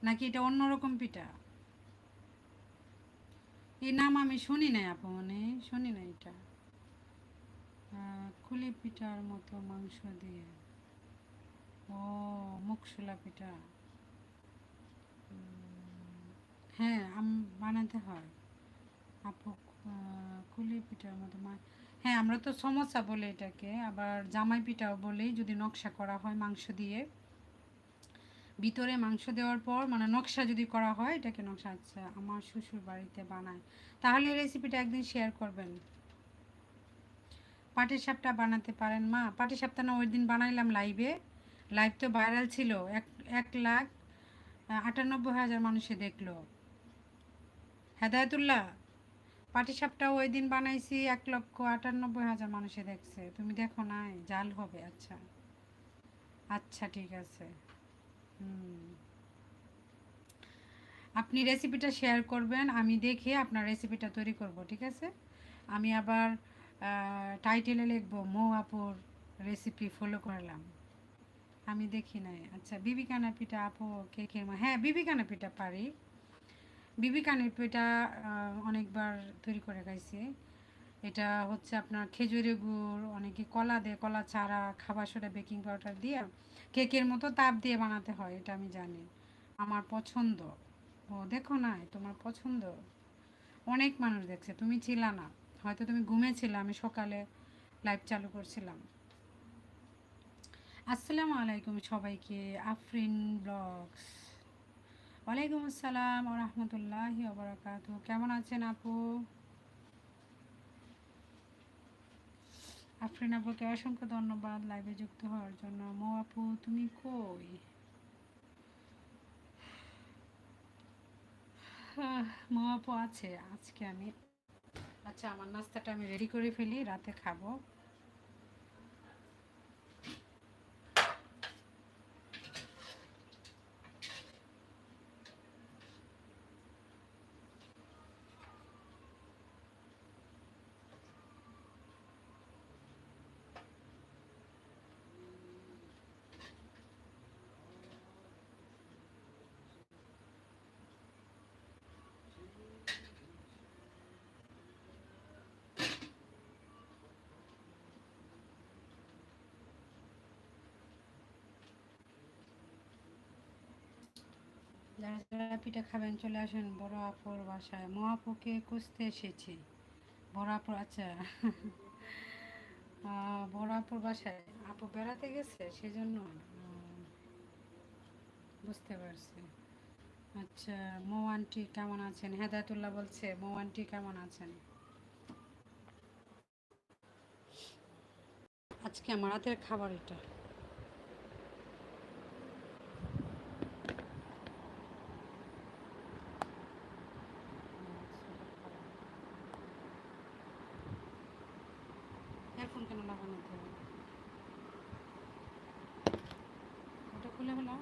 নাকি এটা অন্যরকম পিঠা? এই নাম আমি শুনি নাই আপু, মানে শুনি না এটা। কুলি পিঠার মতো মাংস দিয়ে। ও, মুখশোলা পিঠা। হ্যাঁ, বানাতে হয় আপু। কুলি পিঠার মতো হ্যাঁ, আমরা তো সমোসা বলে এটাকে, আবার জামাই পিঠাও বলি যদি নকশা করা হয় মাংস দিয়ে। ভিতরে মাংস দেওয়ার পর মানে নকশা যদি করা হয় এটাকে নকশা। আচ্ছা, আমার শ্বশুর বাড়িতে বানায়। তাহলে রেসিপিটা একদিন শেয়ার করবেন। পাটিসাপটা বানাতে পারেন মা? পাটিসাপটা না ওই দিন বানাইলাম লাইভে। লাইভ তো ভাইরাল ছিল। 1,98,000 মানুষে দেখলো। হেদায়তুল্লাহ, পাটিসাপটা ওই দিন বানাইছি, 1,98,000 মানুষে দেখছে। তুমি দেখো নাই? জাল হবে। আচ্ছা আচ্ছা, ঠিক আছে। হুম, আপনি রেসিপিটা শেয়ার করবেন, আমি দেখে আপনার রেসিপিটা তৈরি করব, ঠিক আছে? আমি আবার টাইটেলে লিখবো মৌ আপুর রেসিপি ফলো করলাম। আমি দেখি নাই। আচ্ছা, বিবিকানা পিঠা আপু কেকের হ্যাঁ, বিবিকানা পিঠা পারি। বিবিকানের পিঠা অনেকবার তৈরি করে খাইছি। এটা হচ্ছে আপনার খেজুরের গুড়, অনেকে কলা দেয়, কলা ছাড়া খাবার সোডা বেকিং পাউডার দিয়ে কেকের মতো তাপ দিয়ে বানাতে হয়, এটা আমি জানি। আমার পছন্দ। ও দেখো নাই, তোমার পছন্দ। অনেক মানুষ দেখছে, তুমি ছিলা না। হয়তো তুমি ঘুমেছিলে, আমি সকালে লাইভ চালু করছিলাম। আসসালামু আলাইকুম সবাইকে। আফরিন ব্লগস। ওয়ালাইকুম আসসালাম ওয়া রাহমাতুল্লাহি ওয়া বারাকাতুহু। কেমন আছেন আপু? আফরিন আপুকে অসংখ্য ধন্যবাদ লাইভে যুক্ত হওয়ার জন্য। মৌ আপু তুমি কই? মৌ আপু আছে আজকে। আমি আচ্ছা, আমার নাস্তাটা আমি রেডি করে ফেলি, রাতে খাবো। যারা যারা পিঠা খাবেন চলে আসেন বড় আপুর বাসায়। মৌ আপুকে খুঁজতে এসেছি। বড় আপুর, আচ্ছা। বড় আপুর বাসায় আপু বেড়াতে গেছে সেজন্য। বুঝতে পারছি। আচ্ছা, মৌ আন্টি কেমন আছেন? হেদায়তুল্লাহ বলছে মৌ আন্টি কেমন আছেন? আজকে আমার রাতের খাবার এটা। এয়ারফোন কেন লাগানো হবে? ওটা খুলে হলো।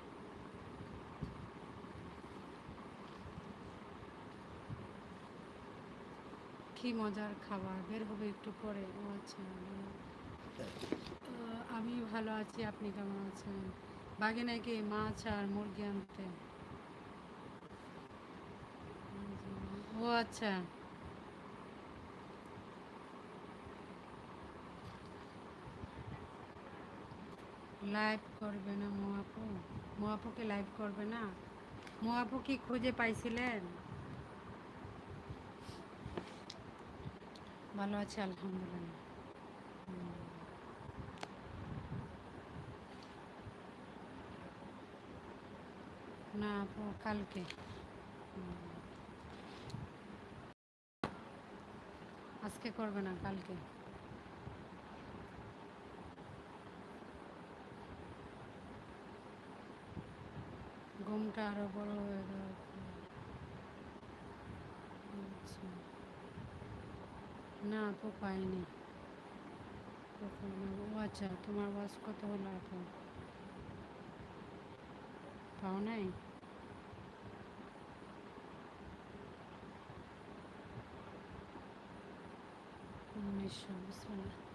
কি মজার খাবার বের হবে একটু পরে। ও আচ্ছা, আমি ভালো আছি, আপনি কেমন আছেন? বাগে নাকি মাছ আর মুরগি আনতে? ও আচ্ছা। লাইভ করবে না মোয়াপু? মোয়াপুকে লাইভ করবে না? মোয়াপু কি খুঁজে পাইছিলেন? ভালো আছে আলহামদুলিল্লাহ। না আপু, কালকে। আজকে করবে না, কালকে। ঘুমটা আরো বড় হয়ে গেল। আচ্ছা। না আপু, পাইনি। ও আচ্ছা, তোমার বয়স কত হলো আপু? পাও নাই? 1900। বিসমিল্লাহ।